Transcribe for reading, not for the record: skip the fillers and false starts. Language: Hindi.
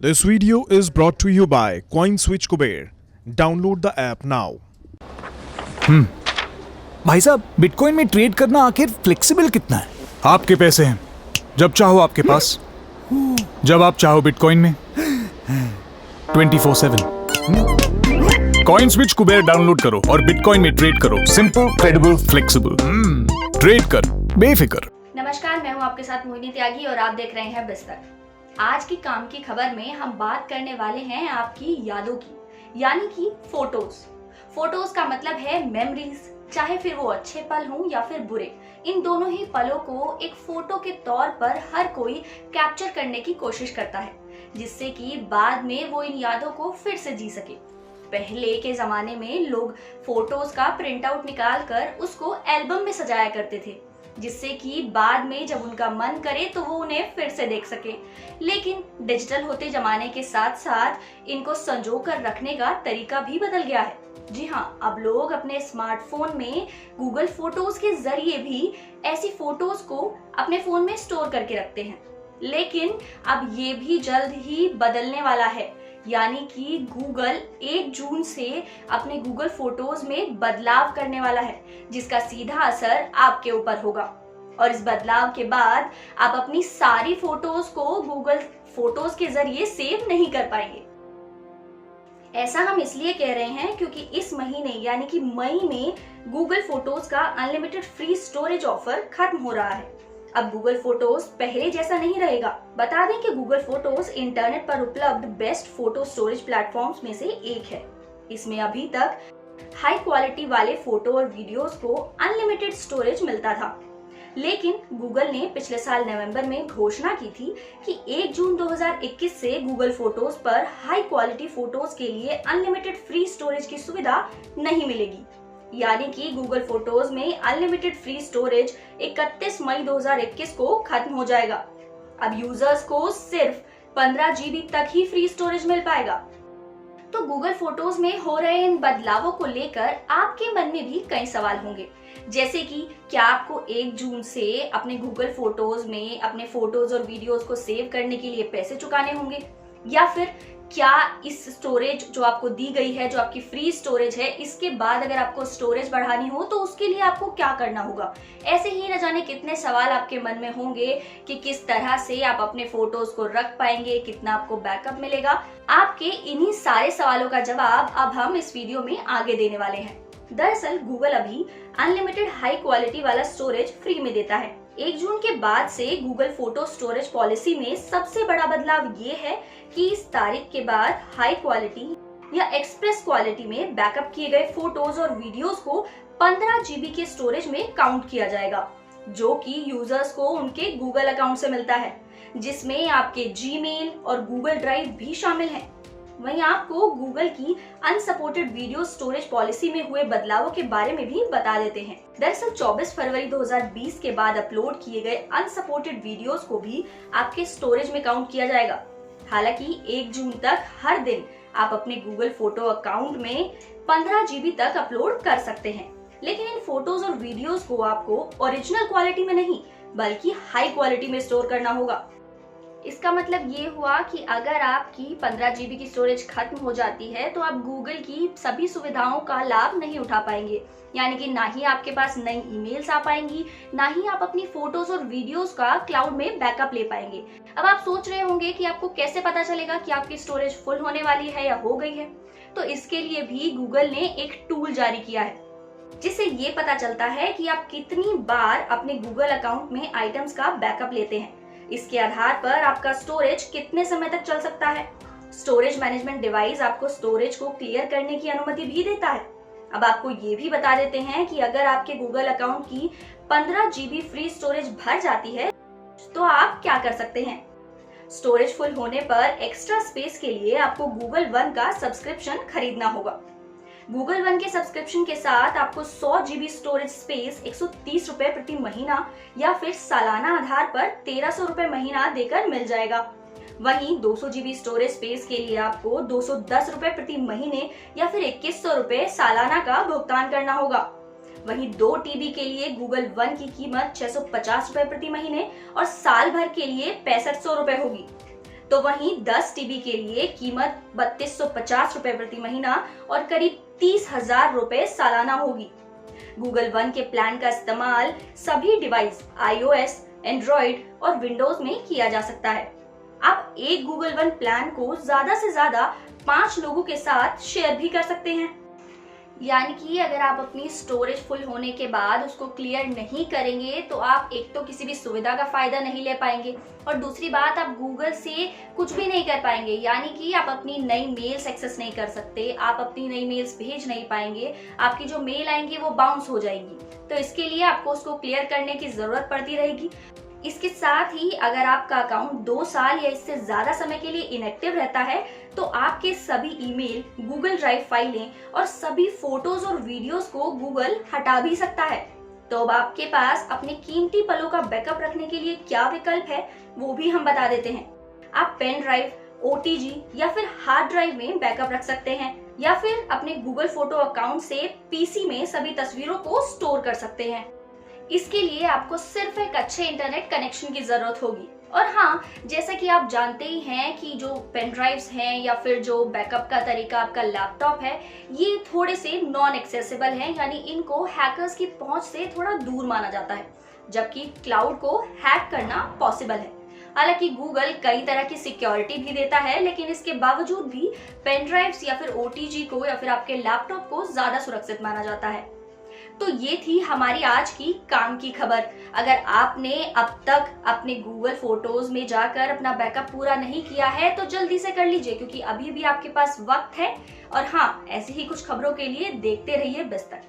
This video is brought to you by CoinSwitch Kuber. Download the app now. भाई साहब, बिटकॉइन में ट्रेड करना आखिर फ्लेक्सिबल कितना है? आपके पैसे हैं, जब चाहो आपके पास, जब आप चाहो बिटकॉइन में 24/7। कॉइनस्विच कुबेर डाउनलोड करो और बिटकॉइन में ट्रेड करो। Simple, credible, flexible. ट्रेड कर बेफिक्र। नमस्कार, मैं हूं आपके साथ मोहिनी त्यागी और आप देख रहे हैं बिस्तर। आज की काम की खबर में हम बात करने वाले हैं आपकी यादों की, यानी कि फोटोज का मतलब है मेमोरीज, चाहे फिर वो अच्छे पल हों या फिर बुरे। इन दोनों ही पलों को एक फोटो के तौर पर हर कोई कैप्चर करने की कोशिश करता है, जिससे कि बाद में वो इन यादों को फिर से जी सके। पहले के जमाने में लोग फोटोज का प्रिंट आउट निकाल कर उसको एल्बम में सजाया करते थे, जिससे कि बाद में जब उनका मन करे तो वो उन्हें फिर से देख सके। लेकिन डिजिटल होते जमाने के साथ साथ इनको संजो कर रखने का तरीका भी बदल गया है। जी हाँ, अब लोग अपने स्मार्टफोन में गूगल फोटोज के जरिए भी ऐसी फोटोज को अपने फोन में स्टोर करके रखते हैं। लेकिन अब ये भी जल्द ही बदलने वाला है, यानी कि गूगल 1 जून से अपने गूगल फोटोज में बदलाव करने वाला है, जिसका सीधा असर आपके ऊपर होगा। और इस बदलाव के बाद आप अपनी सारी फोटोज को गूगल फोटोज के जरिए सेव नहीं कर पाएंगे। ऐसा हम इसलिए कह रहे हैं क्योंकि इस महीने यानी कि मई में गूगल फोटोज का अनलिमिटेड फ्री स्टोरेज ऑफर खत्म हो रहा है। अब गूगल फोटोज पहले जैसा नहीं रहेगा। बता दें कि गूगल फोटोज इंटरनेट पर उपलब्ध बेस्ट फोटो स्टोरेज प्लेटफॉर्म्स में से एक है। इसमें अभी तक हाई क्वालिटी वाले फोटो और वीडियोस को अनलिमिटेड स्टोरेज मिलता था, लेकिन गूगल ने पिछले साल नवंबर में घोषणा की थी कि 1 जून 2021 से गूगल फोटोज पर हाई क्वालिटी फोटोज के लिए अनलिमिटेड फ्री स्टोरेज की सुविधा नहीं मिलेगी। यानी कि गूगल फोटोज में अनलिमिटेड फ्री स्टोरेज 31 मई 2021 को खत्म हो जाएगा। अब यूजर्स को सिर्फ 15 GB तक ही फ्री स्टोरेज मिल पाएगा। तो गूगल फोटोज में हो रहे इन बदलावों को लेकर आपके मन में भी कई सवाल होंगे, जैसे कि क्या आपको 1 जून से अपने गूगल फोटोज में अपने फोटोज और वीडियोस को सेव करने के लिए पैसे चुकाने होंगे, या फिर क्या इस स्टोरेज जो आपको दी गई है, जो आपकी फ्री स्टोरेज है, इसके बाद अगर आपको स्टोरेज बढ़ानी हो तो उसके लिए आपको क्या करना होगा। ऐसे ही न जाने कितने सवाल आपके मन में होंगे कि किस तरह से आप अपने फोटोज को रख पाएंगे, कितना आपको बैकअप मिलेगा। आपके इन्हीं सारे सवालों का जवाब अब हम इस वीडियो में आगे देने वाले हैं। दरअसल गूगल अभी अनलिमिटेड हाई क्वालिटी वाला स्टोरेज फ्री में देता है। 1 जून के बाद से गूगल फोटो स्टोरेज पॉलिसी में सबसे बड़ा बदलाव ये है कि इस तारीख के बाद हाई क्वालिटी या एक्सप्रेस क्वालिटी में बैकअप किए गए फोटोज और वीडियोस को 15 GB के स्टोरेज में काउंट किया जाएगा, जो कि यूजर्स को उनके गूगल अकाउंट से मिलता है, जिसमें आपके जीमेल और गूगल ड्राइव भी शामिल है। वहीं आपको गूगल की अनसपोर्टेड वीडियो स्टोरेज पॉलिसी में हुए बदलावों के बारे में भी बता देते हैं। दरअसल 24 फरवरी 2020 के बाद अपलोड किए गए अनसपोर्टेड वीडियोस को भी आपके स्टोरेज में काउंट किया जाएगा। हालांकि 1 जून तक हर दिन आप अपने गूगल फोटो अकाउंट में 15 GB तक अपलोड कर सकते हैं, लेकिन इन फोटोज और वीडियोस को आपको ओरिजिनल क्वालिटी में नहीं बल्कि हाई क्वालिटी में स्टोर करना होगा। इसका मतलब ये हुआ कि अगर आपकी 15 GB की स्टोरेज खत्म हो जाती है तो आप गूगल की सभी सुविधाओं का लाभ नहीं उठा पाएंगे, यानी कि ना ही आपके पास नई ईमेल्स आ पाएंगी, ना ही आप अपनी फोटोज और वीडियोस का क्लाउड में बैकअप ले पाएंगे। अब आप सोच रहे होंगे कि आपको कैसे पता चलेगा कि आपकी स्टोरेज फुल होने वाली है या हो गई है। तो इसके लिए भी गूगल ने एक टूल जारी किया है, जिससे ये पता चलता है कि आप कितनी बार अपने गूगल अकाउंट में आइटम्स का बैकअप लेते हैं। इसके आधार पर आपका स्टोरेज कितने समय तक चल सकता है। स्टोरेज मैनेजमेंट डिवाइस आपको स्टोरेज को क्लियर करने की अनुमति भी देता है। अब आपको ये भी बता देते हैं कि अगर आपके गूगल अकाउंट की 15 GB फ्री स्टोरेज भर जाती है तो आप क्या कर सकते हैं। स्टोरेज फुल होने पर एक्स्ट्रा स्पेस के लिए आपको गूगल वन का सब्सक्रिप्शन खरीदना होगा। गूगल वन के सब्सक्रिप्शन के साथ आपको 100 GB स्टोरेज स्पेस 130 रुपए प्रति महीना या फिर सालाना आधार पर 1300 रुपए महीना देकर मिल जाएगा। वहीं 200 GB स्टोरेज स्पेस के लिए आपको 210 रुपए प्रति महीने या फिर 2100 रुपए सालाना का भुगतान करना होगा। वहीं 2 TB के लिए गूगल वन की कीमत 650 रुपए प्रति महीने और साल भर के लिए 6500 रुपए होगी। तो वहीं 10 टीबी के लिए कीमत 3250 रुपए प्रति महीना और करीब 30,000 रुपए सालाना होगी। गूगल वन के प्लान का इस्तेमाल सभी डिवाइस iOS, एंड्रॉइड और विंडोज में किया जा सकता है। आप एक गूगल वन प्लान को ज्यादा से ज्यादा 5 लोगों के साथ शेयर भी कर सकते हैं। यानी कि अगर आप अपनी स्टोरेज फुल होने के बाद उसको क्लियर नहीं करेंगे तो आप एक तो किसी भी सुविधा का फायदा नहीं ले पाएंगे और दूसरी बात आप गूगल से कुछ भी नहीं कर पाएंगे। यानी कि आप अपनी नई मेल्स एक्सेस नहीं कर सकते, आप अपनी नई मेल्स भेज नहीं पाएंगे, आपकी जो मेल आएंगी वो बाउंस हो जाएंगी। तो इसके लिए आपको उसको क्लियर करने की जरूरत पड़ती रहेगी। इसके साथ ही अगर आपका अकाउंट 2 साल या इससे ज्यादा समय के लिए इनएक्टिव रहता है तो आपके सभी ईमेल, गूगल ड्राइव फाइलें और सभी फोटोज और वीडियोस को गूगल हटा भी सकता है। तो अब आपके पास अपने कीमती पलों का बैकअप रखने के लिए क्या विकल्प है वो भी हम बता देते हैं। आप पेन ड्राइव, OTG या फिर हार्ड ड्राइव में बैकअप रख सकते हैं या फिर अपने गूगल फोटो अकाउंट से PC में सभी तस्वीरों को स्टोर कर सकते हैं। इसके लिए आपको सिर्फ एक अच्छे इंटरनेट कनेक्शन की जरूरत होगी। और हाँ, जैसा कि आप जानते ही हैं कि जो पेन ड्राइव्स हैं या फिर जो बैकअप का तरीका आपका लैपटॉप है, ये थोड़े से नॉन एक्सेसिबल हैं, यानी इनको हैकर्स की पहुंच से थोड़ा दूर माना जाता है, जबकि क्लाउड को हैक करना पॉसिबल है। हालांकि गूगल कई तरह की सिक्योरिटी भी देता है, लेकिन इसके बावजूद भी पेन ड्राइव्स या फिर OTG को या फिर आपके लैपटॉप को ज्यादा सुरक्षित माना जाता है। तो ये थी हमारी आज की काम की खबर। अगर आपने अब तक अपने गूगल फोटोज में जाकर अपना बैकअप पूरा नहीं किया है तो जल्दी से कर लीजिए, क्योंकि अभी भी आपके पास वक्त है। और हाँ, ऐसी ही कुछ खबरों के लिए देखते रहिए बिस्तक।